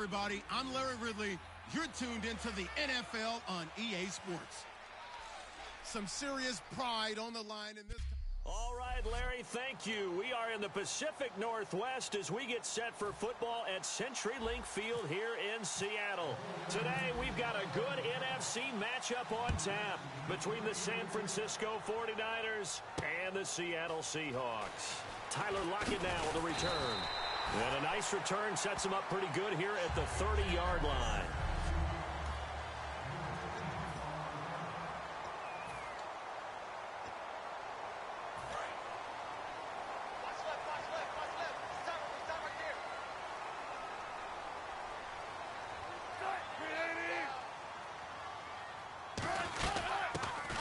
everybody. I'm Larry Ridley. You're tuned into the NFL on EA Sports. Some serious pride on the line in this. All right, Larry, thank you. We are in the Pacific Northwest as we get set for football at CenturyLink Field here in Seattle. Today, we've got a good NFC matchup on tap between the San Francisco 49ers and the Seattle Seahawks. Tyler Lockett now with a return. And a nice return sets him up pretty good here at the 30-yard line.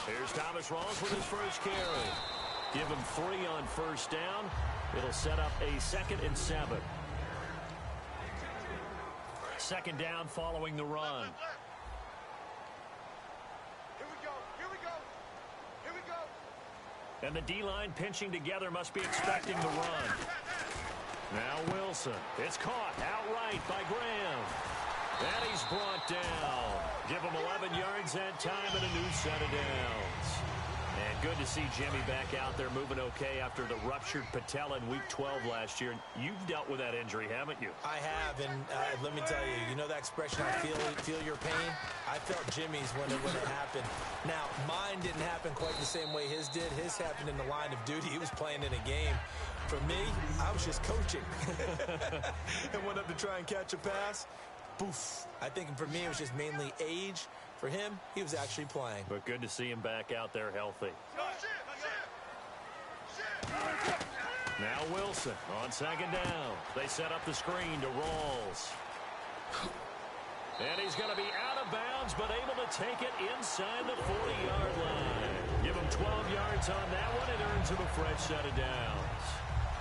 Here's Thomas Rawls with his first carry. Give him 3 on first down. It'll set up a 2nd and 7. 2nd down following the run. Here we go. And the D-line pinching together must be expecting the run. Now Wilson. It's caught outright by Graham. And he's brought down. Give him 11 yards that time and a new set of downs. And good to see Jimmy back out there moving okay after the ruptured patella in Week 12 last year. You've dealt with that injury, haven't you? I have, and let me tell you, you know that expression, I feel your pain? I felt Jimmy's when it happened. Now, mine didn't happen quite the same way his did. His happened in the line of duty. He was playing in a game. For me, I was just coaching. And went up to try and catch a pass. Poof. I think for me, it was just mainly age. For him, he was actually playing. But good to see him back out there healthy. Now Wilson on 2nd down. They set up the screen to Rawls. And he's going to be out of bounds, but able to take it inside the 40-yard line. Give him 12 yards on that one. It earns him a fresh set of downs.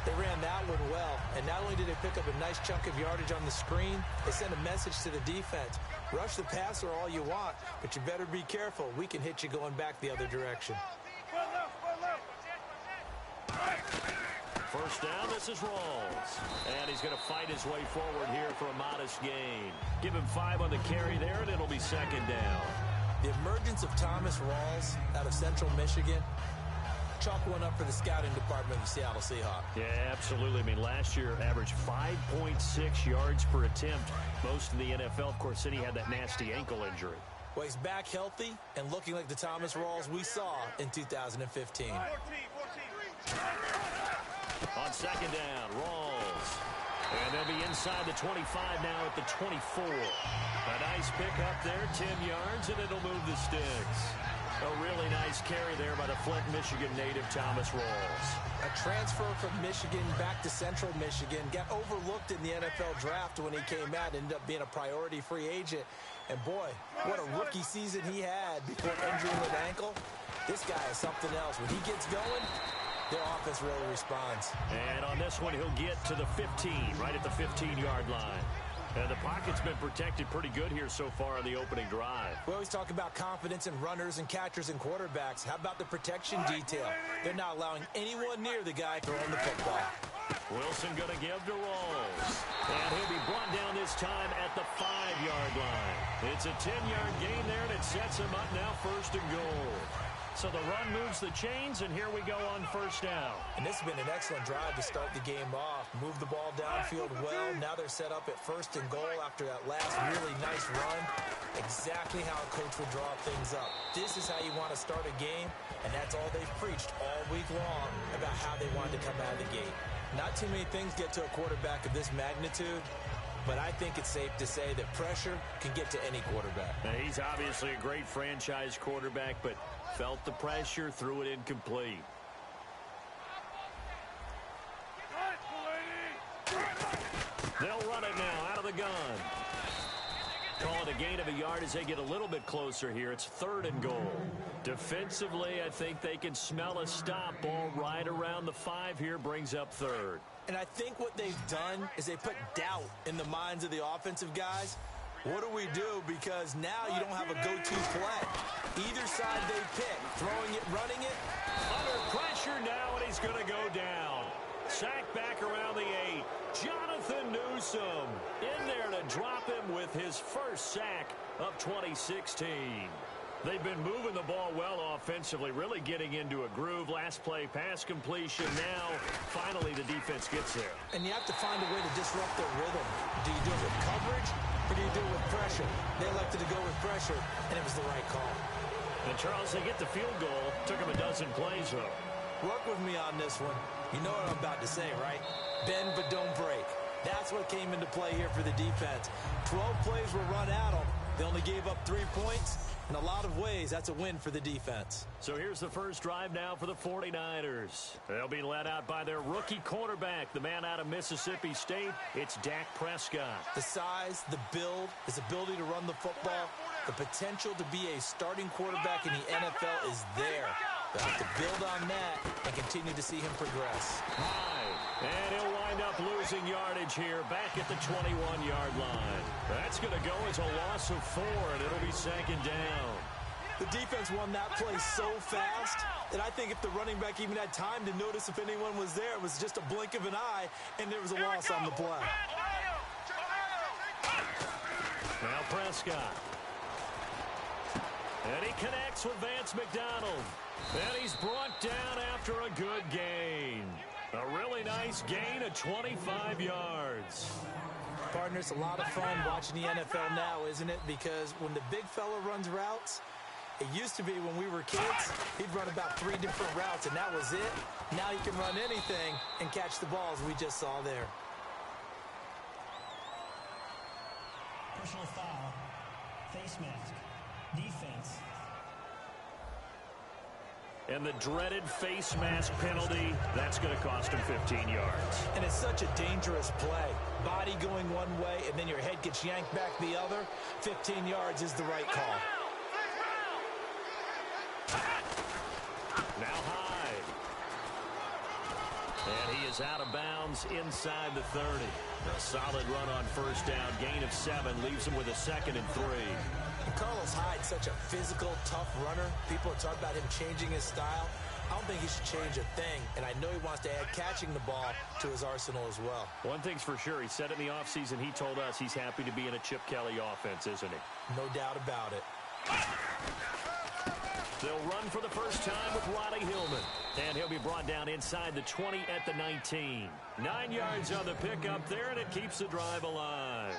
They ran that one well, and not only did they pick up a nice chunk of yardage on the screen, they sent a message to the defense. Rush the passer all you want, but you better be careful. We can hit you going back the other direction. First down, this is Rawls. And he's going to fight his way forward here for a modest gain. Give him 5 on the carry there, and it'll be 2nd down. The emergence of Thomas Rawls out of Central Michigan, chalk one up for the scouting department of the Seattle Seahawks. Yeah, absolutely. I mean, last year averaged 5.6 yards per attempt. Most in the NFL, of course, City had that nasty ankle injury. Well, he's back healthy and looking like the Thomas Rawls we saw in 2015. On 2nd down, Rawls. And they'll be inside the 25 now at the 24. A nice pick up there, 10 yards, and it'll move the sticks. A really nice carry there by the Flint, Michigan native Thomas Rawls. A transfer from Michigan back to Central Michigan. Got overlooked in the NFL draft when he came out. Ended up being a priority free agent. And boy, what a rookie season he had before injuring with ankle. This guy is something else. When he gets going, their offense really responds. And on this one, he'll get to the 15, right at the 15-yard line. And the pocket's been protected pretty good here so far on the opening drive. We always talk about confidence in runners and catchers and quarterbacks. How about the protection detail? They're not allowing anyone near the guy throwing the football. Wilson going to give to Rawls. And he'll be brought down this time at the 5-yard line. It's a 10-yard gain there, and it sets him up now 1st and goal. So the run moves the chains, and here we go on 1st down. And this has been an excellent drive to start the game off. Move the ball downfield well. Now they're set up at 1st and goal after that last really nice run. Exactly how a coach would draw things up. This is how you want to start a game, and that's all they've preached all week long about how they wanted to come out of the gate. Not too many things get to a quarterback of this magnitude, but I think it's safe to say that pressure can get to any quarterback. Now, he's obviously a great franchise quarterback, but felt the pressure, threw it incomplete. They'll run it now out of the gun. Call it a gain of a yard as they get a little bit closer here. It's 3rd and goal. Defensively, I think they can smell a stop. Ball right around the 5 here, brings up 3rd. And I think what they've done is they put doubt in the minds of the offensive guys. What do we do? Because now you don't have a go-to play. Either side they pick, throwing it, running it. Under pressure now, and he's going to go down. Sacked back around the 8. Jonathan Nathan Newsome in there to drop him with his first sack of 2016. They've been moving the ball well offensively, really getting into a groove. Last play, pass completion. Now, finally, the defense gets there. And you have to find a way to disrupt their rhythm. Do you do it with coverage, or do you do it with pressure? They elected to go with pressure, and it was the right call. And, Charles, they get the field goal. Took them a dozen plays, though. Work with me on this one. You know what I'm about to say, right? Bend but don't break. That's what came into play here for the defense. 12 plays were run at them. They only gave up 3 points. In a lot of ways, that's a win for the defense. So here's the first drive now for the 49ers. They'll be led out by their rookie quarterback, the man out of Mississippi State. It's Dak Prescott. The size, the build, his ability to run the football, the potential to be a starting quarterback in the NFL is there. They'll have to build on that and continue to see him progress. High, and he'll wind up losing yardage here back at the 21-yard line. That's going to go as a loss of 4, and it'll be second down. The defense won that play so fast that I think if the running back even had time to notice if anyone was there, it was just a blink of an eye, and there was a loss on the play. Now Prescott. And he connects with Vance McDonald. And he's brought down after a good gain. A really nice gain of 25 yards. Partner, it's a lot of fun watching the NFL now, isn't it? Because when the big fella runs routes, it used to be when we were kids, he'd run about 3 different routes, and that was it. Now he can run anything and catch the balls we just saw there. Personal foul, face mask, defense. And the dreaded face mask penalty, that's going to cost him 15 yards. And it's such a dangerous play. Body going one way, and then your head gets yanked back the other. 15 yards is the right call. Now Hyde. And he is out of bounds inside the 30. A solid run on first down. Gain of 7 leaves him with a 2nd and 3. And Carlos Hyde's such a physical, tough runner. People are talking about him changing his style. I don't think he should change a thing, and I know he wants to add catching the ball to his arsenal as well. One thing's for sure, he said in the offseason, he told us he's happy to be in a Chip Kelly offense, isn't he? No doubt about it. They'll run for the first time with Ronnie Hillman. And he'll be brought down inside the 20 at the 19. 9 yards on the pickup there, and it keeps the drive alive.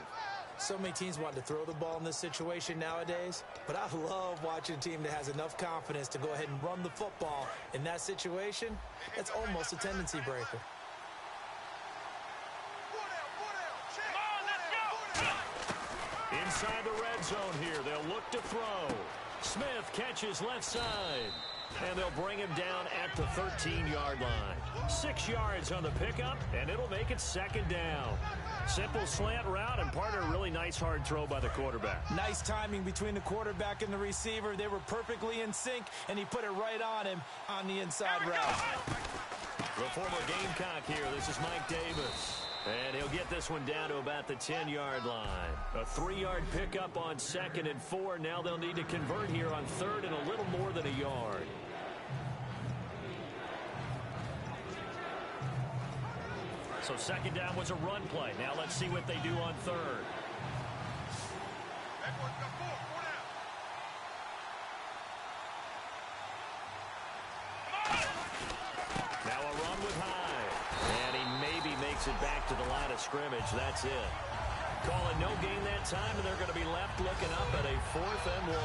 So many teams want to throw the ball in this situation nowadays, but I love watching a team that has enough confidence to go ahead and run the football. In that situation, that's almost a tendency breaker. Inside the red zone here, they'll look to throw. Smith catches left side, and they'll bring him down at the 13-yard line. 6 yards on the pickup, and it'll make it second down. Simple slant route, and partner, really nice hard throw by the quarterback. Nice timing between the quarterback and the receiver. They were perfectly in sync, and he put it right on him on the inside route. The former Gamecock here, this is Mike Davis. And he'll get this one down to about the 10-yard line. A 3-yard pickup on 2nd and 4. Now they'll need to convert here on 3rd and a little more than a yard. So second down was a run play. Now let's see what they do on 3rd. Now a run with Hyde. And he maybe makes it back to the line of scrimmage. That's it. Calling no gain that time, and they're going to be left looking up at a 4th and 1.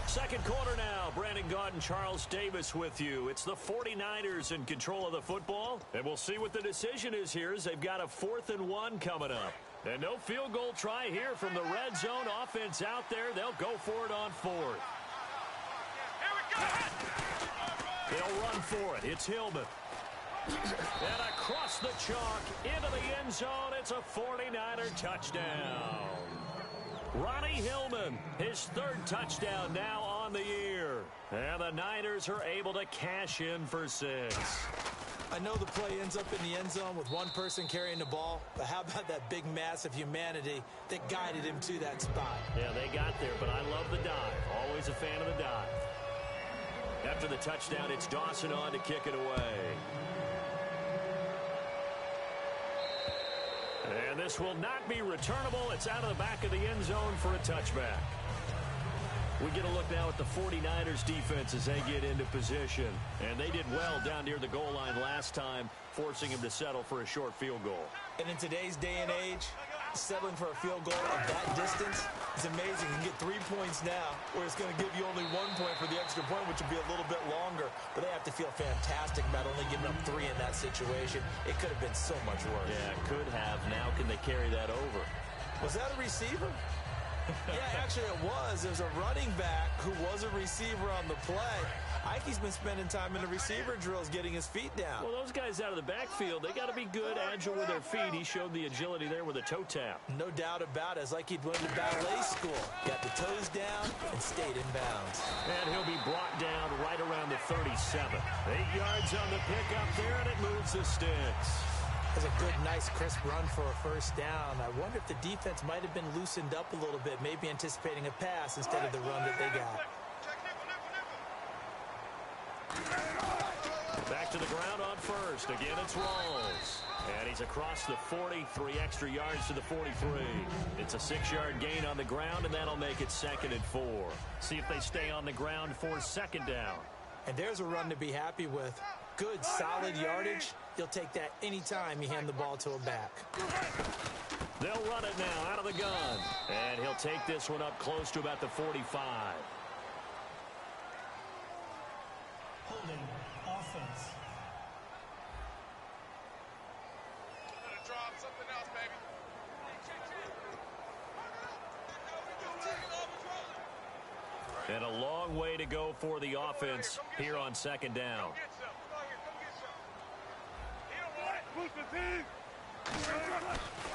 Second quarter now. Brandon Gaudin and Charles Davis with you. It's the 49ers in control of the football. And we'll see what the decision is here as they've got a 4th and 1 coming up. And no field goal try here from the red zone offense out there. They'll go for it on 4th. They'll run for it. It's Hillman. And across the chalk into the end zone. It's a 49er touchdown. Ronnie Hillman, his 3rd touchdown now on the year. And the Niners are able to cash in for 6. I know the play ends up in the end zone with one person carrying the ball, but how about that big mass of humanity that guided him to that spot? Yeah, they got there, but I love the dive. Always a fan of the dive. After the touchdown, it's Dawson on to kick it away. And this will not be returnable. It's out of the back of the end zone for a touchback. We get a look now at the 49ers defense as they get into position. And they did well down near the goal line last time, forcing him to settle for a short field goal. And in today's day and age, settling for a field goal of that distance is amazing. You can get 3 points now, where it's going to give you only 1 point for the extra point, which would be a little bit longer. But they have to feel fantastic about only giving up 3 in that situation. It could have been so much worse. Yeah, it could have. Now can they carry that over? Was that a receiver? Yeah, actually it was. There's a running back who was a receiver on the play. Ike's been spending time in the receiver drills getting his feet down. Well, those guys out of the backfield, they got to be good, agile with their feet. He showed the agility there with a toe tap. No doubt about it. It's like he'd went to ballet school. Got the toes down and stayed in bounds. And he'll be brought down right around the 37. 8 yards on the pickup there, and it moves the sticks. That's a good, nice, crisp run for a first down. I wonder if the defense might have been loosened up a little bit, maybe anticipating a pass instead of the run that they got. Back to the ground on first. Again, it's Rawls. And he's across the 40, 3 extra yards to the 43. It's a 6-yard gain on the ground, and that'll make it 2nd and 4. See if they stay on the ground for 2nd down. And there's a run to be happy with. Good, solid yardage. You'll take that anytime you hand the ball to a back. They'll run it now out of the gun. And he'll take this one up close to about the 45. Holding offense. Drop something else, baby. And a long way to go for the offense here on 2nd down.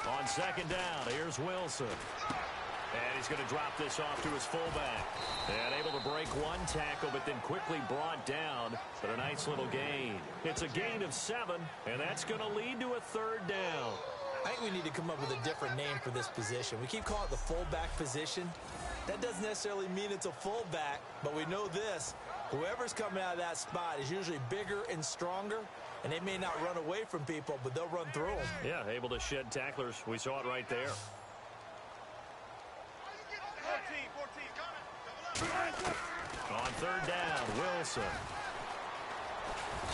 On 2nd down, here's Wilson. And he's going to drop this off to his fullback. And able to break 1 tackle, but then quickly brought down. But a nice little gain. It's a gain of 7, and that's going to lead to a 3rd down. I think we need to come up with a different name for this position. We keep calling it the fullback position. That doesn't necessarily mean it's a fullback, but we know this. Whoever's coming out of that spot is usually bigger and stronger, and they may not run away from people, but they'll run through them. Yeah, able to shed tacklers. We saw it right there. 14, On 3rd down, Wilson.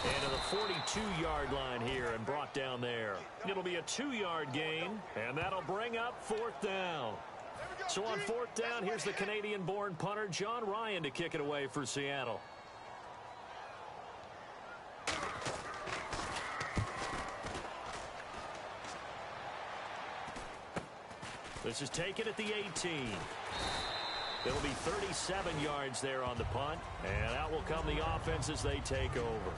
And to the 42-yard line here and brought down there. It'll be a 2-yard gain, and that'll bring up 4th down. So on 4th down, here's the Canadian-born punter, John Ryan, to kick it away for Seattle. This is taken at the 18. It'll be 37 yards there on the punt, and out will come the offense as they take over.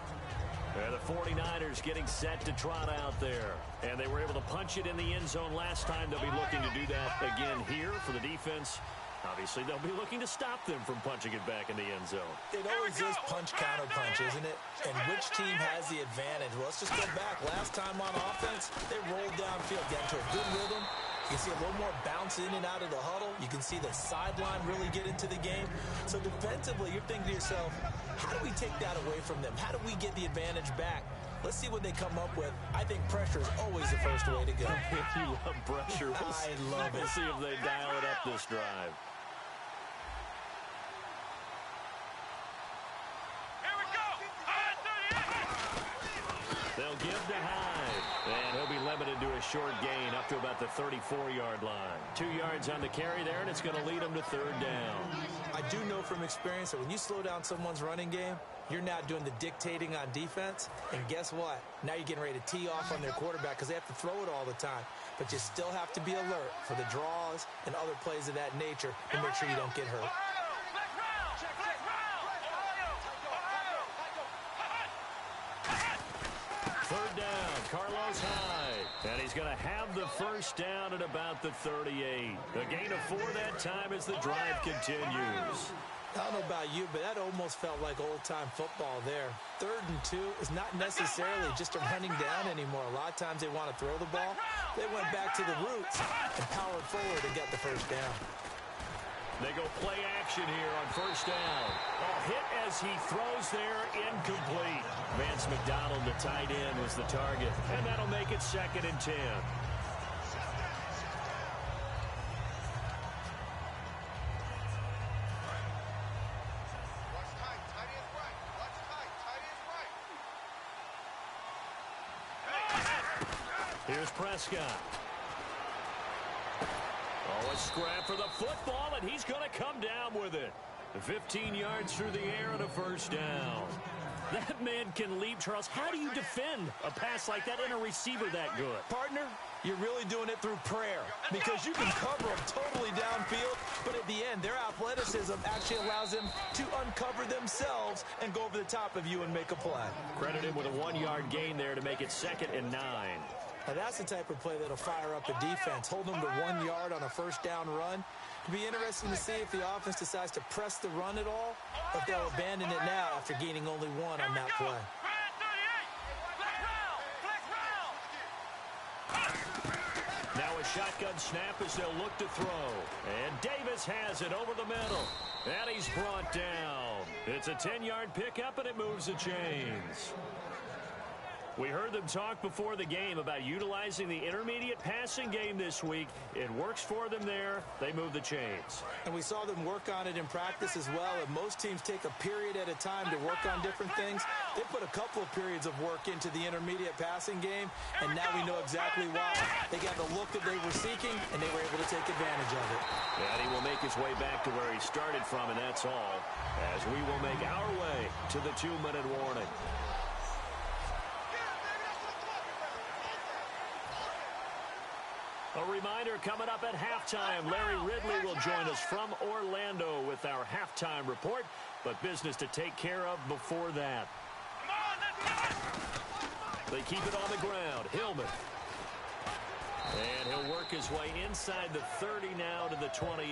And the 49ers getting set to trot out there. And they were able to punch it in the end zone last time. They'll be looking to do that again here for the defense. Obviously, they'll be looking to stop them from punching it back in the end zone. It always is punch-counter-punch, isn't it? And which team has the advantage? Well, let's just go back. Last time on offense, they rolled downfield, got into a good rhythm. You can see a little more bounce in and out of the huddle. You can see the sideline really get into the game. So defensively, you're thinking to yourself, how do we take that away from them? How do we get the advantage back? Let's see what they come up with. I think pressure is always the first way to go. You love pressure. I love it. We'll see if they dial it up this drive. Here we go. They'll give to Hyde. And he'll be limited to a short gain up to about the 34-yard line. 2 yards on the carry there, and it's going to lead him to 3rd down. I do know from experience that when you slow down someone's running game, you're now doing the dictating on defense. And guess what? Now you're getting ready to tee off on their quarterback because they have to throw it all the time. But you still have to be alert for the draws and other plays of that nature to make sure you don't get hurt. Third down, Carlos Hyde. And he's going to have the first down at about the 38. A gain of 4 that time as the drive continues. I don't know about you, but that almost felt like old-time football there. 3rd and 2 is not necessarily just a running down anymore. A lot of times they want to throw the ball. They went back to the roots and powered forward and got the first down. They go play action here on first down. A hit as he throws there, incomplete. Vance McDonald, the tight end, was the target. And that'll make it 2nd and 10. Here's Prescott. Oh, a scrap for the football, and he's going to come down with it. 15 yards through the air and a first down. That man can leap, Charles. How do you defend a pass like that and a receiver that good? Partner, you're really doing it through prayer because you can cover them totally downfield, but at the end, their athleticism actually allows them to uncover themselves and go over the top of you and make a play. Credit him with a 1-yard gain there to make it 2nd and 9. Now, that's the type of play that'll fire up a defense. Hold them to 1 yard on a first down run. It'll be interesting to see if the offense decides to press the run at all, or if they'll abandon it now after gaining only 1 on that play. Now a shotgun snap as they'll look to throw. And Davis has it over the middle. And he's brought down. It's a 10-yard pickup, and it moves the chains. We heard them talk before the game about utilizing the intermediate passing game this week. It works for them there. They move the chains. And we saw them work on it in practice as well. And most teams take a period at a time to work on different things. They put a couple of periods of work into the intermediate passing game, and now we know exactly why. They got the look that they were seeking, and they were able to take advantage of it. And he will make his way back to where he started from, and that's all, as we will make our way to the 2-minute warning. A reminder, coming up at halftime, Larry Ridley will join us from Orlando with our halftime report, but business to take care of before that. They keep it on the ground. Hillman. And he'll work his way inside the 30 now to the 28.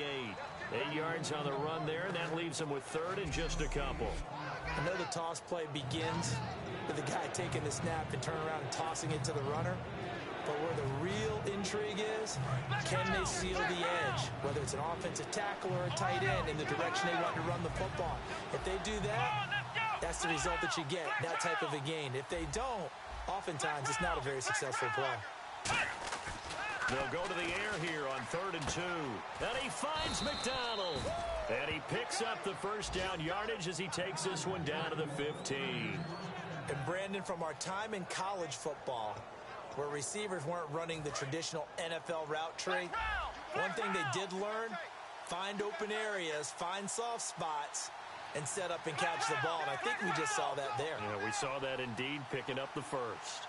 8 yards on the run there, and that leaves him with 3rd and just a couple. I know the toss play begins with the guy taking the snap and turning around and tossing it to the runner. But where the real intrigue is, can they seal the edge, whether it's an offensive tackle or a tight end, in the direction they want to run the football? If they do that, that's the result that you get, that type of a gain. If they don't, oftentimes it's not a very successful play. They'll go to the air here on 3rd and 2. And he finds McDonald. And he picks up the first down yardage as he takes this one down to the 15. And Brandon, from our time in college football, where receivers weren't running the traditional NFL route tree, one thing they did learn, find open areas, find soft spots, and set up and catch the ball. And I think we just saw that there. Yeah, we saw that indeed, picking up the first.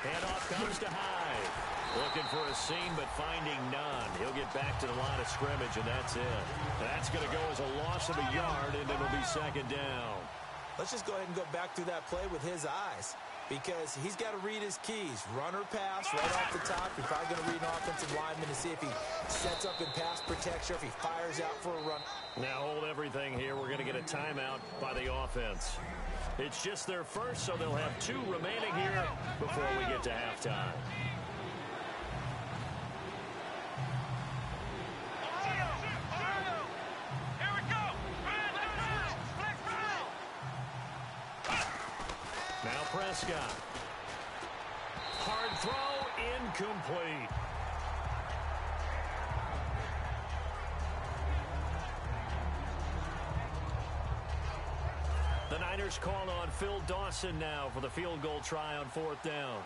Handoff comes to Hyde. Looking for a seam, but finding none. He'll get back to the line of scrimmage, and that's it. That's going to go as a loss of a yard, and it'll be 2nd down. Let's just go ahead and go back through that play with his eyes, because he's got to read his keys. Run or pass right off the top. You're probably going to read an offensive lineman to see if he sets up in pass protection or if he fires out for a run. Now hold everything here. We're going to get a timeout by the offense. It's just their first, so they'll have 2 remaining here before we get to halftime. Now Prescott. Hard throw, incomplete. The Niners call on Phil Dawson now for the field goal try on 4th down.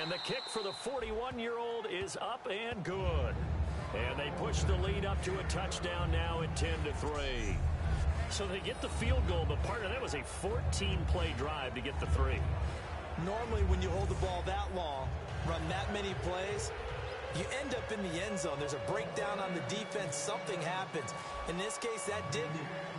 And the kick for the 41-year-old is up and good. And they push the lead up to a touchdown now at 10-3. So they get the field goal, but partner, that was a 14-play drive to get the 3. Normally when you hold the ball that long, run that many plays, you end up in the end zone. There's a breakdown on the defense. Something happens. In this case, that didn't.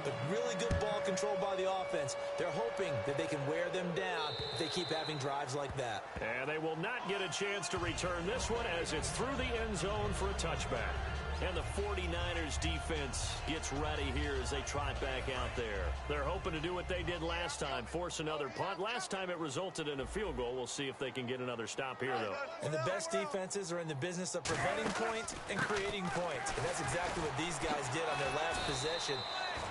But really good ball control by the offense. They're hoping that they can wear them down if they keep having drives like that. And they will not get a chance to return this one as it's through the end zone for a touchback. And the 49ers defense gets ready here as they trot back out there. They're hoping to do what they did last time, force another punt. Last time it resulted in a field goal. We'll see if they can get another stop here, though. And the best defenses are in the business of preventing points and creating points. And that's exactly what these guys did on their last possession.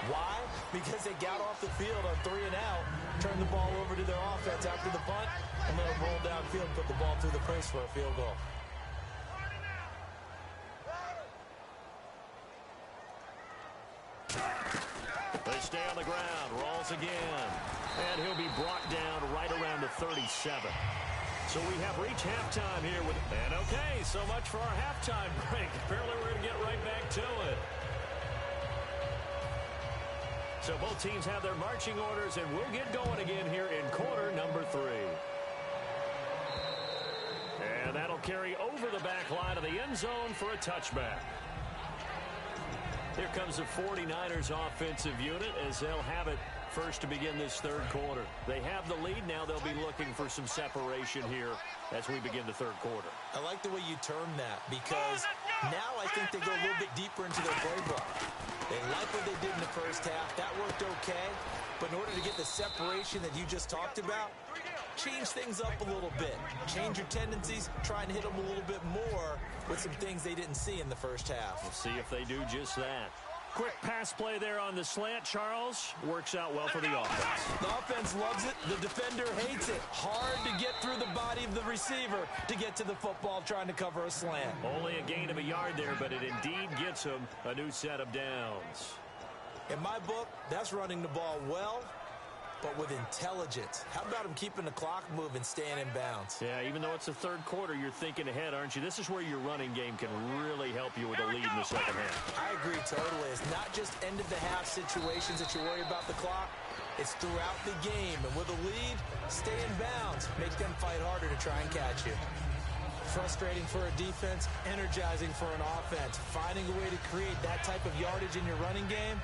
Why? Because they got off the field on 3 and out, turned the ball over to their offense after the punt, and let them roll downfield and put the ball through the post for a field goal. They stay on the ground. Rolls again. And he'll be brought down right around the 37. So we have reached halftime here with... And okay, so much for our halftime break. Apparently we're going to get right back to it. So both teams have their marching orders, and we'll get going again here in quarter number 3. And that'll carry over the back line of the end zone for a touchback. Here comes the 49ers offensive unit as they'll have it first to begin this third quarter. They have the lead. Now they'll be looking for some separation here as we begin the third quarter. I like the way you term that because now I think they go a little bit deeper into their playbook. They like what they did in the first half. That worked okay. But in order to get the separation that you just talked about, change things up a little bit. Change your tendencies. Try and hit them a little bit more with some things they didn't see in the first half. We'll see if they do just that. Quick pass play there on the slant, Charles. Works out well for the offense. The offense loves it. The defender hates it. Hard to get through the body of the receiver to get to the football trying to cover a slant. Only a gain of a yard there, but it indeed gets him a new set of downs. In my book, that's running the ball well, but with intelligence. How about him keeping the clock moving, staying in bounds? Yeah, even though it's the third quarter, you're thinking ahead, aren't you? This is where your running game can really help you with a lead in the second half. I agree totally. It's not just end-of-the-half situations that you worry about the clock. It's throughout the game. And with a lead, stay in bounds. Make them fight harder to try and catch you. Frustrating for a defense, energizing for an offense. Finding a way to create that type of yardage in your running game,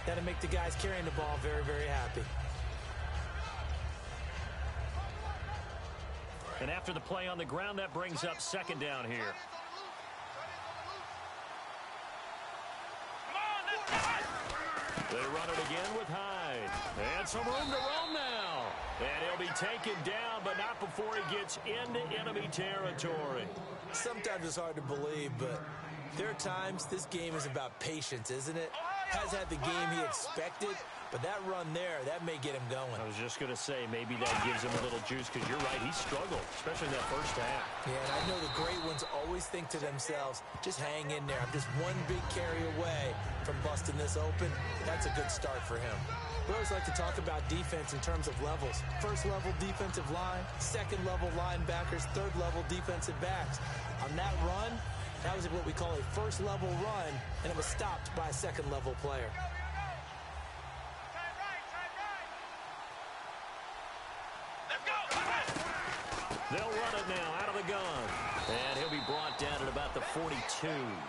that'll make the guys carrying the ball very, very happy. And after the play on the ground, that brings up second down here. They run it again with Hyde. And some room to roam now. And he'll be taken down, but not before he gets into enemy territory. Sometimes it's hard to believe, but there are times this game is about patience, isn't it? Has had the game he expected, but that run there, that may get him going. I was just going to say, maybe that gives him a little juice, because you're right, he struggled, especially in that first half. Yeah, and I know the great ones always think to themselves, just hang in there. I'm just one big carry away from busting this open. That's a good start for him. We always like to talk about defense in terms of levels. First level defensive line, second level linebackers, third level defensive backs. On that run, that was what we call a first level run, and it was stopped by a second level player. They'll run it now out of the gun. And he'll be brought down at about the 42.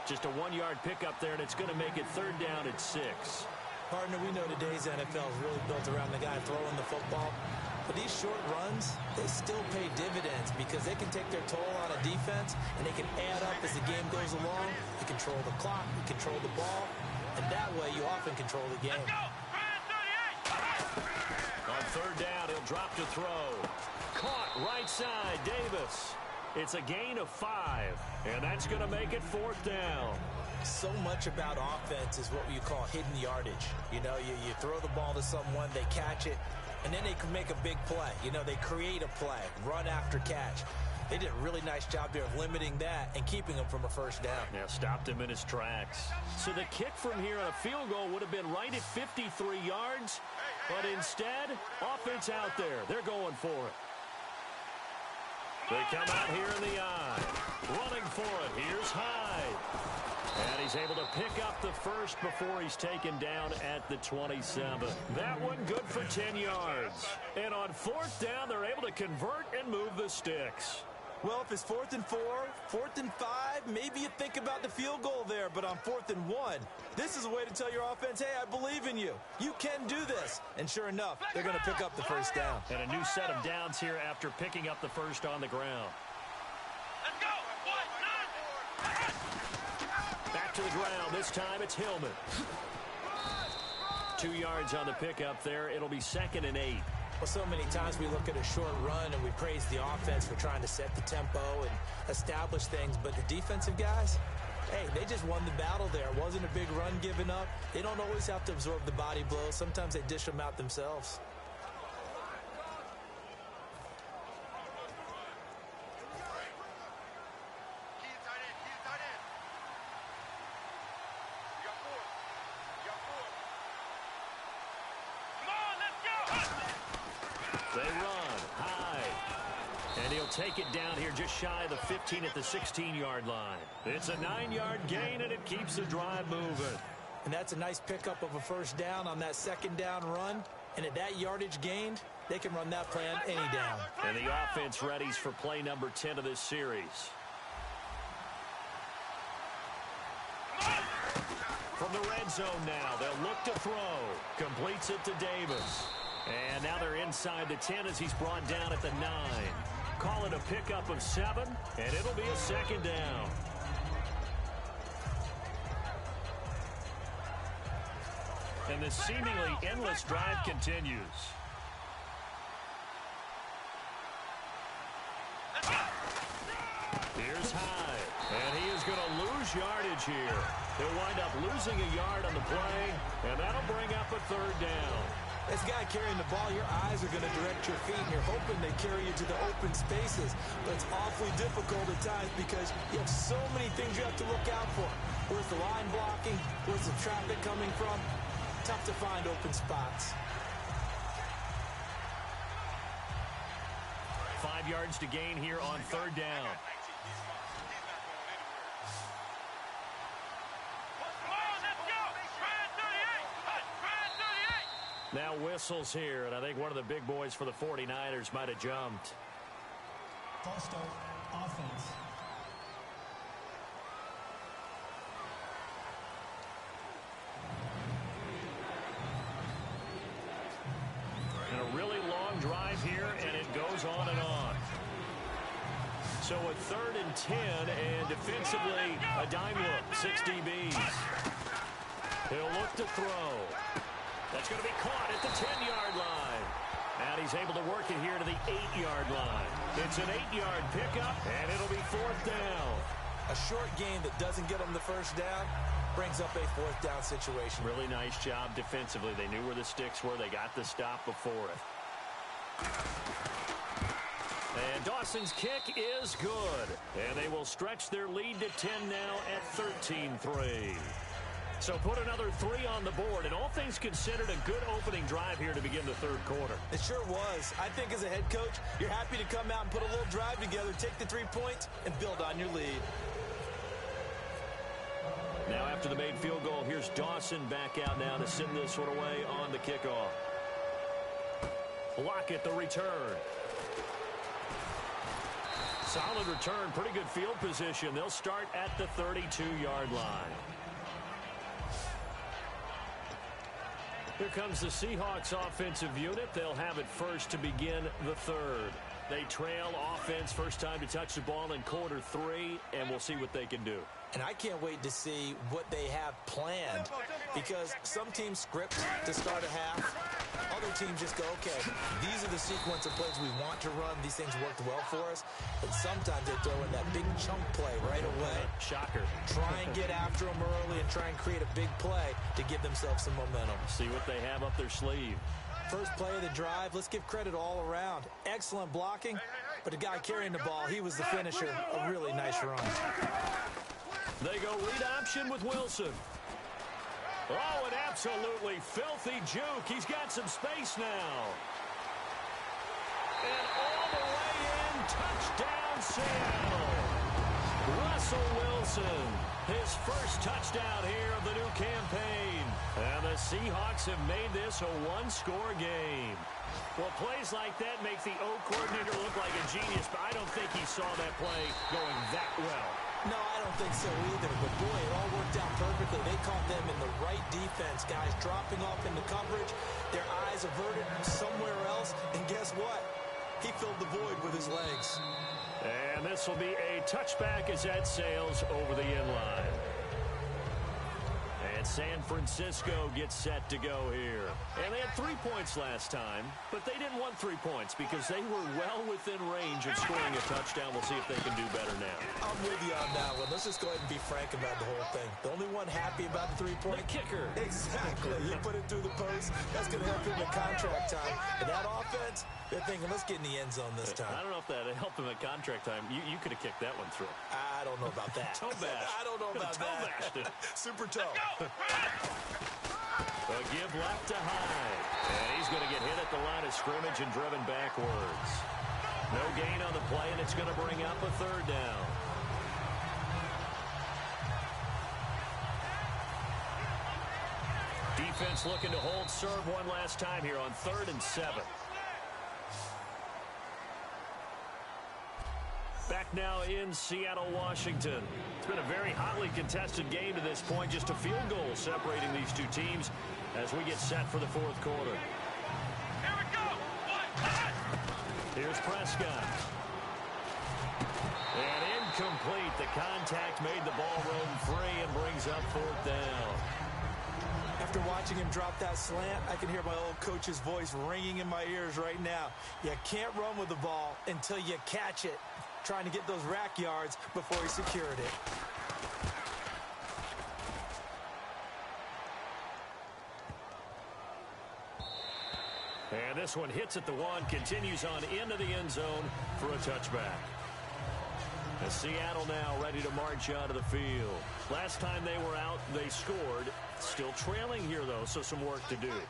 Just a 1-yard pickup there, and it's going to make it third down at 6. Partner, we know today's NFL is really built around the guy throwing the football. But these short runs, they still pay dividends because they can take their toll on a defense, and they can add up as the game goes along. You control the clock, you control the ball, and that way you often control the game. On third down, he'll drop to throw. Caught right side, Davis. It's a gain of 5, and that's going to make it fourth down. So much about offense is what you call hidden yardage. You know, you throw the ball to someone, they catch it, and then they can make a big play. You know, they create a play, run after catch. They did a really nice job there of limiting that and keeping him from a first down. Yeah, stopped him in his tracks. So the kick from here on a field goal would have been right at 53 yards, but instead, offense out there. They're going for it. They come out here in the eye. Running for it. Here's Hyde. And he's able to pick up the first before he's taken down at the 27. That one good for 10 yards. And on fourth down, they're able to convert and move the sticks. Well, if it's 4th and 4, 4th and 5, maybe you think about the field goal there. But on 4th and 1, this is a way to tell your offense, hey, I believe in you. You can do this. And sure enough, they're going to pick up the first down. And a new set of downs here after picking up the first on the ground. Let's go. 1, 9. Back to the ground. This time it's Hillman. 2 yards on the pickup there. It'll be 2nd and 8. Well, so many times we look at a short run and we praise the offense for trying to set the tempo and establish things. But the defensive guys, hey, they just won the battle there. It wasn't a big run given up. They don't always have to absorb the body blows. Sometimes they dish them out themselves. They run high. And he'll take it down here just shy of the 15 at the 16-yard line. It's a 9-yard gain, and it keeps the drive moving. And that's a nice pickup of a first down on that second down run. And at that yardage gained, they can run that play on any down. And the offense readies for play number 10 of this series. From the red zone now, they'll look to throw. Completes it to Davis. And now they're inside the 10 as he's brought down at the 9. Call it a pickup of 7, and it'll be a second down. And the seemingly endless drive continues. Here's Hyde, and he is going to lose yardage here. He'll wind up losing a yard on the play, and that'll bring up a third down. This guy carrying the ball, your eyes are going to direct your feet, and you're hoping they carry you to the open spaces. But it's awfully difficult at times because you have so many things you have to look out for. Where's the line blocking? Where's the traffic coming from? Tough to find open spots. 5 yards to gain here on third down. Now whistles here, and I think one of the big boys for the 49ers might have jumped. False start, offense. And a really long drive here, and it goes on and on. So a 3rd and 10, and defensively, a dime look, 6 DBs. He'll look to throw. That's going to be caught at the 10-yard line. And he's able to work it here to the 8-yard line. It's an 8-yard pickup, and it'll be 4th down. A short game that doesn't get them the first down brings up a 4th down situation. Really nice job defensively. They knew where the sticks were. They got the stop before it. And Dawson's kick is good. And they will stretch their lead to 10 now at 13-3. So put another 3 on the board, and all things considered, a good opening drive here to begin the third quarter. It sure was. I think as a head coach, you're happy to come out and put a little drive together, take the 3 points, and build on your lead. Now after the made field goal, here's Dawson back out now to send this one away on the kickoff. Lockett the return. Solid return, pretty good field position. They'll start at the 32-yard line. Here comes the Seahawks offensive unit. They'll have it first to begin the third. They trail offense first time to touch the ball in quarter 3, and we'll see what they can do. And I can't wait to see what they have planned, because some teams script to start a half. Other teams just go, okay, these are the sequence of plays we want to run. These things worked well for us. And sometimes they throw in that big chunk play right away. Shocker. Try and get after them early and try and create a big play to give themselves some momentum. See what they have up their sleeve. First play of the drive, let's give credit all around. Excellent blocking, but the guy carrying the ball, he was the finisher. A really nice run. They go read option with Wilson. Oh, an absolutely filthy juke. He's got some space now. And all the way in, touchdown Seattle. Russell Wilson, his first touchdown here of the new campaign. And the Seahawks have made this a one-score game. Well, plays like that make the O coordinator look like a genius, but I don't think he saw that play going that well. No, I don't think so either, but boy, it all worked out perfectly. They caught them in the right defense, guys dropping off into coverage, their eyes averted somewhere else, and guess what? He filled the void with his legs. And this will be a touchback as that sails over the end line. San Francisco gets set to go here. And they had 3 points last time, but they didn't want 3 points because they were well within range of scoring a touchdown. We'll see if they can do better now. I'm with you on that one. Let's just go ahead and be frank about the whole thing. The only one happy about the 3-point. The kicker. Exactly. You put it through the post. That's going to help him in contract time. And that offense, they're thinking, let's get in the end zone this time. I don't know if that helped him at contract time. You could have kicked that one through. I don't know about that. Toe bash. I don't know about that. Super toe. A give left to Hyde. And he's going to get hit at the line of scrimmage and driven backwards. No gain on the play, and it's going to bring up a 3rd down. Defense looking to hold serve one last time here on 3rd and 7. Back now in Seattle, Washington. It's been a very hotly contested game to this point. Just a field goal separating these two teams as we get set for the 4th quarter. Here we go. Here's Prescott. And incomplete. The contact made the ball roam free and brings up 4th down. After watching him drop that slant, I can hear my old coach's voice ringing in my ears right now. You can't run with the ball until you catch it. Trying to get those rack yards before he secured it. And this one hits at the 1, continues on into the end zone for a touchback. As Seattle now ready to march out of the field. Last time they were out, they scored. Still trailing here, though, so some work to do.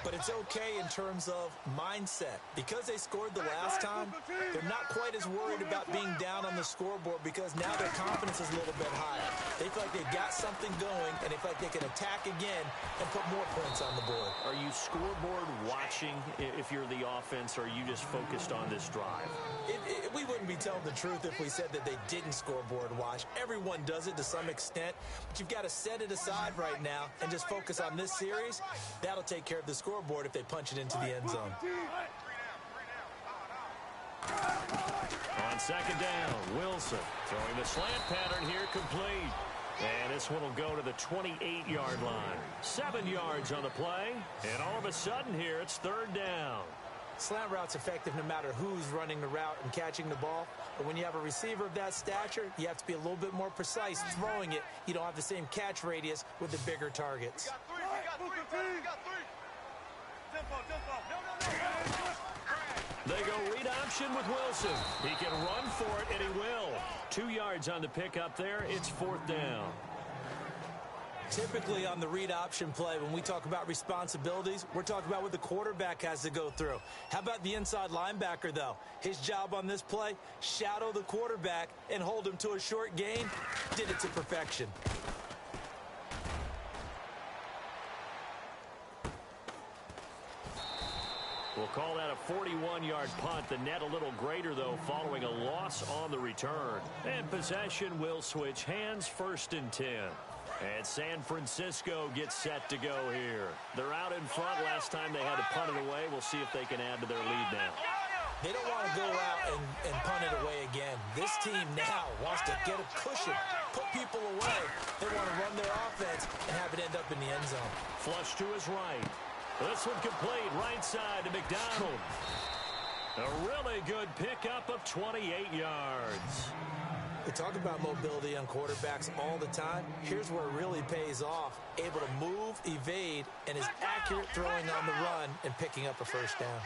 But it's okay in terms of mindset. Because they scored the last time, they're not quite as worried about being down on the scoreboard because now their confidence is a little bit higher. They feel like they've got something going, and they feel like they can attack again and put more points on the board. Are you scoreboard watching if you're the offense, or are you just focused on this drive? We wouldn't be telling the truth if we said that they didn't scoreboard watch. Everyone does it to some extent, but you've got to set it aside right now and just focus on this series. That'll take care of the scoreboard if they punch it into the end zone. On 2nd down, Wilson throwing the slant pattern here, complete. And this one will go to the 28-yard line. 7 yards on the play, and all of a sudden here it's 3rd down. Slant route's effective no matter who's running the route and catching the ball. But when you have a receiver of that stature, you have to be a little bit more precise throwing it. You don't have the same catch radius with the bigger targets. They go read option with Wilson. He can run for it, and he will. 2 yards on the pickup there. It's 4th down. Typically on the read option play, when we talk about responsibilities, we're talking about what the quarterback has to go through. How about the inside linebacker, though? His job on this play, shadow the quarterback and hold him to a short gain. Did it to perfection. We'll call that a 41-yard punt. The net a little greater, though, following a loss on the return. And possession will switch hands, 1st and 10. And San Francisco gets set to go here. They're out in front. Last time they had to punt it away. We'll see if they can add to their lead now. They don't want to go out and punt it away again. This team now wants to get a cushion, put people away. They want to run their offense and have it end up in the end zone. Flush to his right. This one complete, right side to McDonald. A really good pickup of 28 yards. We talk about mobility on quarterbacks all the time. Here's where it really pays off. Able to move, evade, and is accurate throwing on the run and picking up a 1st down.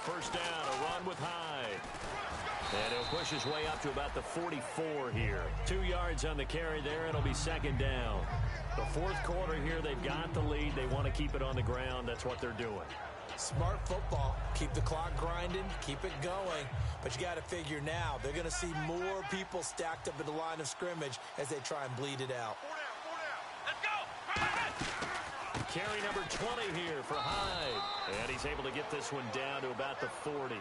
First down, a run with Hyde. And he'll push his way up to about the 44 here. 2 yards on the carry there. It'll be 2nd down. The 4th quarter here, they've got the lead. They want to keep it on the ground. That's what they're doing. Smart football. Keep the clock grinding. Keep it going. But you got to figure now, they're going to see more people stacked up at the line of scrimmage as they try and bleed it out. 4 down. Let's go. Carry number 20 here for Hyde. And he's able to get this one down to about the 40.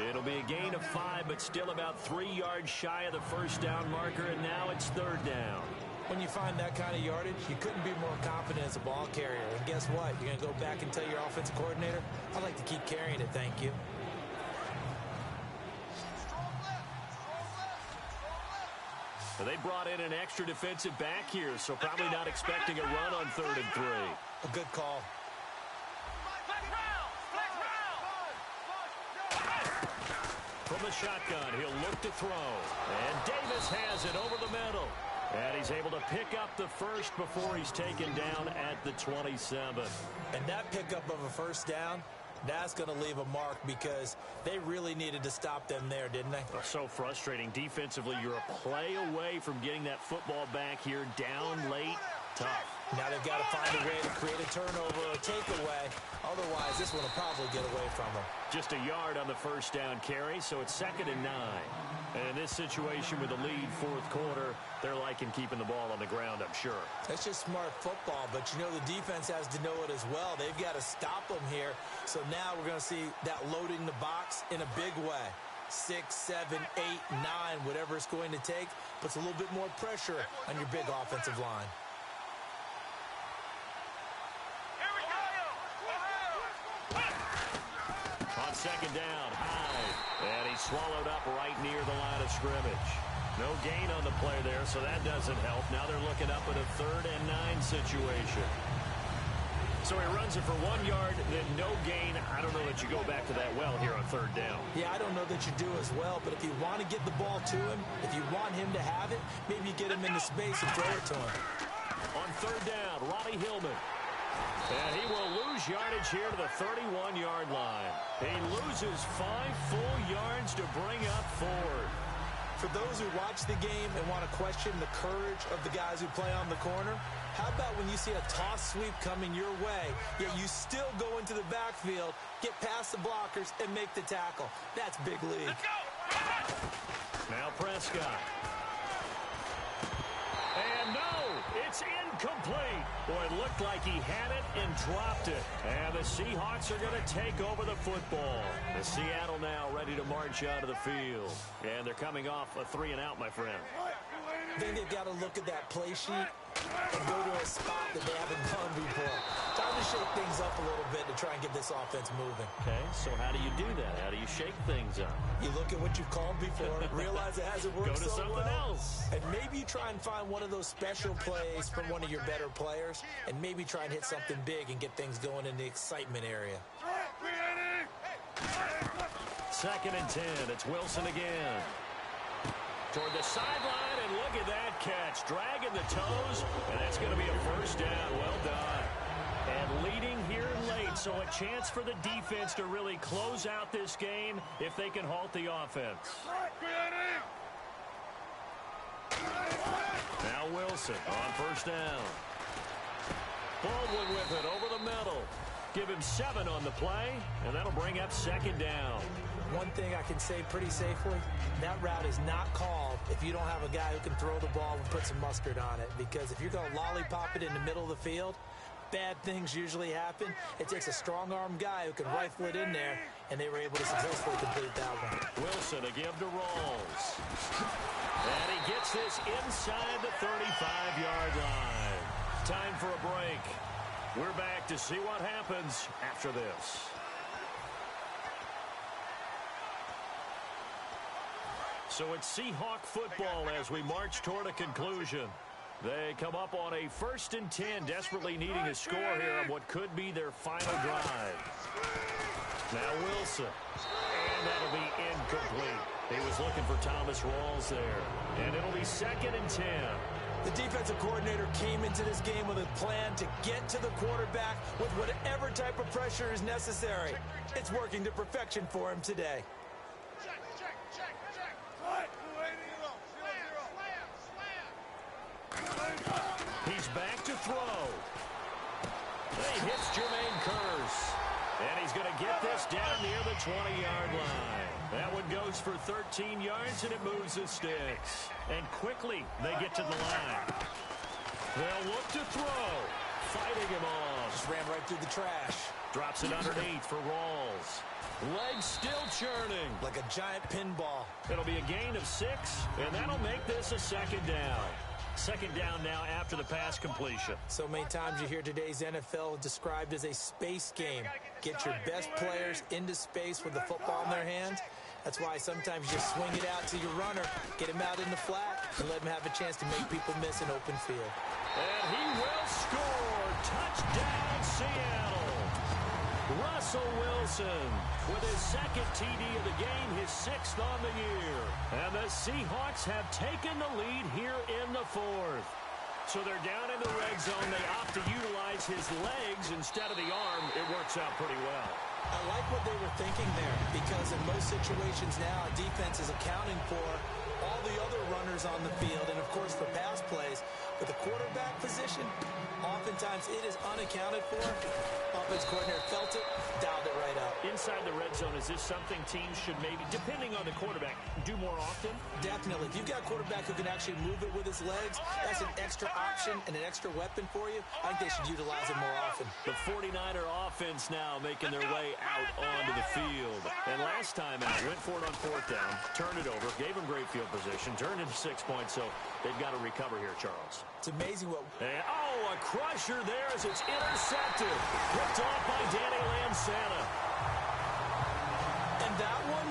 It'll be a gain of 5, but still about 3 yards shy of the 1st down marker, and now it's 3rd down. When you find that kind of yardage, you couldn't be more confident as a ball carrier. And guess what? You're going to go back and tell your offensive coordinator, I'd like to keep carrying it, thank you. They brought in an extra defensive back here, so probably not expecting a run on 3rd and 3. A good call. From the shotgun, he'll look to throw. And Davis has it over the middle. And he's able to pick up the first before he's taken down at the 27. And that pickup of a first down, that's going to leave a mark because they really needed to stop them there, didn't they? Oh, so frustrating. Defensively, you're a play away from getting that football back here down late. Tough. Now they've got to find a way to create a turnover or a takeaway. Otherwise, this one will probably get away from them. Just a yard on the first down carry, so it's 2nd and 9. And in this situation with the lead 4th quarter, they're liking keeping the ball on the ground, I'm sure. That's just smart football, but you know the defense has to know it as well. They've got to stop them here. So now we're going to see that loading the box in a big way. 6, 7, 8, 9, whatever it's going to take, puts a little bit more pressure on your big offensive line. On 2nd down, Hyde. And he's swallowed up right near the line of scrimmage. No gain on the play there, so that doesn't help. Now they're looking up at a 3rd and 9 situation. So he runs it for 1 yard, then no gain. I don't know that you go back to that well here on 3rd down. Yeah, I don't know that you do as well, but if you want to get the ball to him, if you want him to have it, maybe you get him into space and throw it to him. On 3rd down, Ronnie Hillman. And he will lose yardage here to the 31-yard line. He loses 5 full yards to bring up 4. For those who watch the game and want to question the courage of the guys who play on the corner, how about when you see a toss sweep coming your way, yet you still go into the backfield, get past the blockers, and make the tackle? That's big league. Now Prescott. And no, it's incomplete. Boy, it looked like he had it and dropped it. And the Seahawks are going to take over the football. The Seattle now ready to march out of the field. And they're coming off a 3-and-out, my friend. I think they've got to look at that play sheet and go to a spot that they haven't gone before. Time to shake things up a little bit to try and get this offense moving. Okay, so how do you do that? How do you shake things up? You look at what you've called before, realize it hasn't worked Go to so something well, else. and maybe you try and find one of those special plays from one of your better players, and maybe try and hit something big and get things going in the excitement area. 2nd and 10. It's Wilson again. Toward the sideline, and look at that catch. Dragging the toes, and that's going to be a first down. Well done. And leading here late, so a chance for the defense to really close out this game if they can halt the offense. Now Wilson on first down. Baldwin with it over the middle. Give him 7 on the play, and that'll bring up 2nd down. One thing I can say pretty safely, that route is not called if you don't have a guy who can throw the ball and put some mustard on it. Because if you're going to lollipop it in the middle of the field, bad things usually happen. It takes a strong-arm guy who can rifle it in there, and they were able to successfully complete that one. Wilson to give to Rawls. And he gets this inside the 35-yard line. Time for a break. We're back to see what happens after this. So it's Seahawk football as we march toward a conclusion. They come up on a 1st and 10, desperately needing a score here on what could be their final drive. Now Wilson. And that'll be incomplete. He was looking for Thomas Rawls there. And it'll be 2nd and 10. The defensive coordinator came into this game with a plan to get to the quarterback with whatever type of pressure is necessary. It's working to perfection for him today. He's back to throw. He hits Jermaine Kearse. And he's going to get this down near the 20-yard line. That one goes for 13 yards, and it moves the sticks. And quickly, they get to the line. They'll look to throw. Fighting him off. Just ran right through the trash. Drops it underneath for Rawls. Legs still churning. Like a giant pinball. It'll be a gain of 6, and that'll make this a 2nd down. 2nd down now after the pass completion. So many times you hear today's NFL described as a space game. Get your best players into space with the football in their hands. That's why sometimes you just swing it out to your runner, get him out in the flat, and let him have a chance to make people miss an open field. And he will score. Touchdown, Seattle. Russell Wilson with his second TD of the game, his sixth on the year. And the Seahawks have taken the lead here in the fourth. So they're down in the red zone. They opt to utilize his legs instead of the arm. It works out pretty well. I like what they were thinking there, because in most situations now, defense is accounting for all the other runners on the field, and of course for pass plays. But the quarterback position, oftentimes it is unaccounted for. Offense coordinator felt it, dialed it right up. Inside the red zone, is this something teams should maybe, depending on the quarterback, do more often? Definitely. If you've got a quarterback who can actually move it with his legs, that's an extra option and an extra weapon for you. I think they should utilize it more often. The 49er offense now making their way out onto the field. And last time out, went for it on fourth down, turned it over, gave them great field position, turned into 6 points, so they've got to recover here, Charles. It's amazing what... And, a crusher there as it's intercepted. Picked off by Danny Lansana. And that one,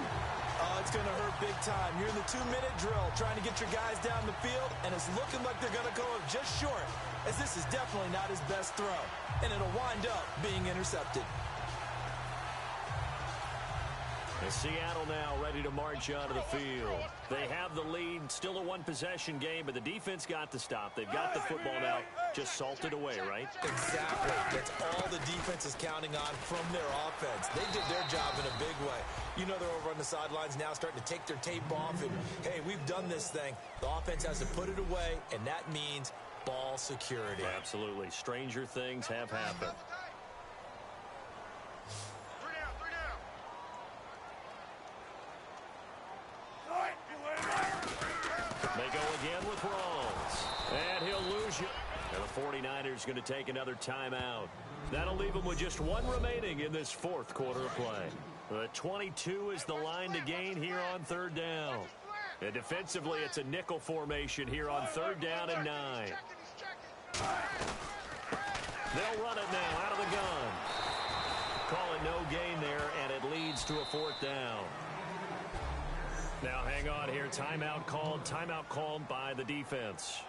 it's going to hurt big time. You're in the 2-minute drill trying to get your guys down the field, and it's looking like they're going to go up just short, as this is definitely not his best throw. And it'll wind up being intercepted. And Seattle now ready to march onto the field. They have the lead, still a one-possession game, but the defense got to stop. They've got the football now, just salted away, right? Exactly. That's all the defense is counting on from their offense. They did their job in a big way. You know they're over on the sidelines now starting to take their tape off, and, hey, we've done this thing. The offense has to put it away, and that means ball security. Absolutely. Stranger things have happened. They go again with Rawls. And he'll lose you. And the 49ers going to take another timeout. That'll leave them with just one remaining in this fourth quarter of play. The 22 is the line to gain here on third down. And defensively, it's a nickel formation here on third down and 9. They'll run it now out of the gun. Call it no gain there, and it leads to a fourth down. Now hang on here. Timeout called by the defense.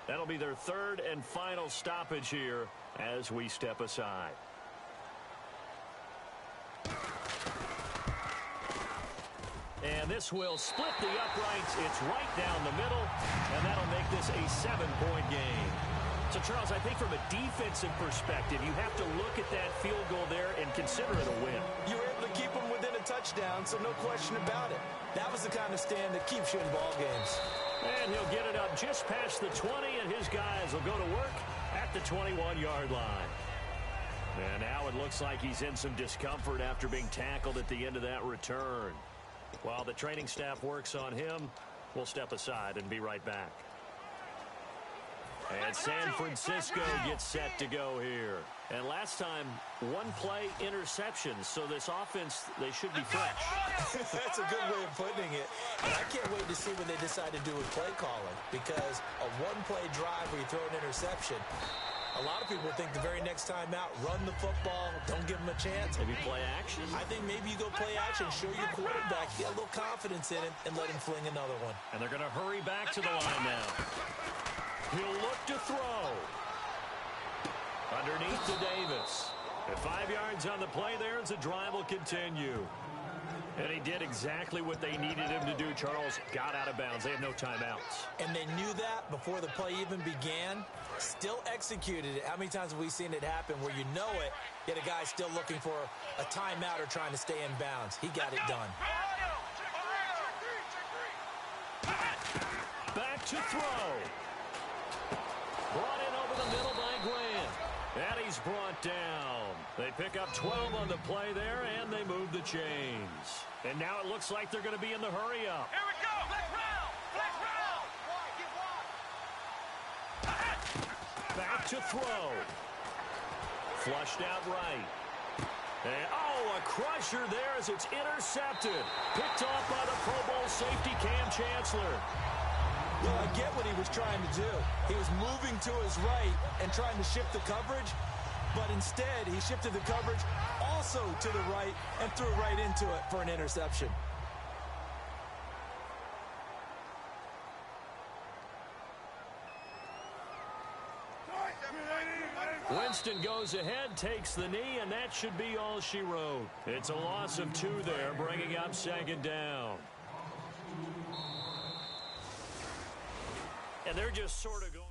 That'll be their third and final stoppage here as we step aside. And this will split the uprights. It's right down the middle, and that'll make this a 7-point game. So, Charles, I think from a defensive perspective, you have to look at that field goal there and consider it a win. You were able to keep them within a touchdown, so no question about it. That was the kind of stand that keeps you in ball games. And he'll get it up just past the 20, and his guys will go to work at the 21-yard line. And now it looks like he's in some discomfort after being tackled at the end of that return. While the training staff works on him, we'll step aside and be right back. And San Francisco gets set to go here. And last time, one play interception. So this offense, they should be fresh. That's a good way of putting it. And I can't wait to see what they decide to do with play calling. Because a one-play drive where you throw an interception, a lot of people think the very next time out, run the football, don't give them a chance. Maybe play action? I think maybe you go play action, show your quarterback, get a little confidence in him, and let him fling another one. And they're going to hurry back to the line now. He'll look to throw. Underneath to Davis. At 5 yards on the play there as the drive will continue. And he did exactly what they needed him to do, Charles. Got out of bounds. They have no timeouts. And they knew that before the play even began. Still executed it. How many times have we seen it happen where you know it, yet a guy's still looking for a timeout or trying to stay in bounds? He got it done. Back to throw. Brought in over the middle by Grant. And he's brought down. They pick up 12 on the play there, and they move the chains. And now it looks like they're going to be in the hurry-up. Here we go. Let's round. Let's round. Back to throw. Flushed out right. And, a crusher there as it's intercepted. Picked off by the Pro Bowl safety Cam Chancellor. Well, I get what he was trying to do. He was moving to his right and trying to shift the coverage, but instead he shifted the coverage also to the right and threw right into it for an interception. Winston goes ahead, takes the knee, and that should be all she wrote. It's a loss of 2 there, bringing up 2nd down. And they're just sort of going.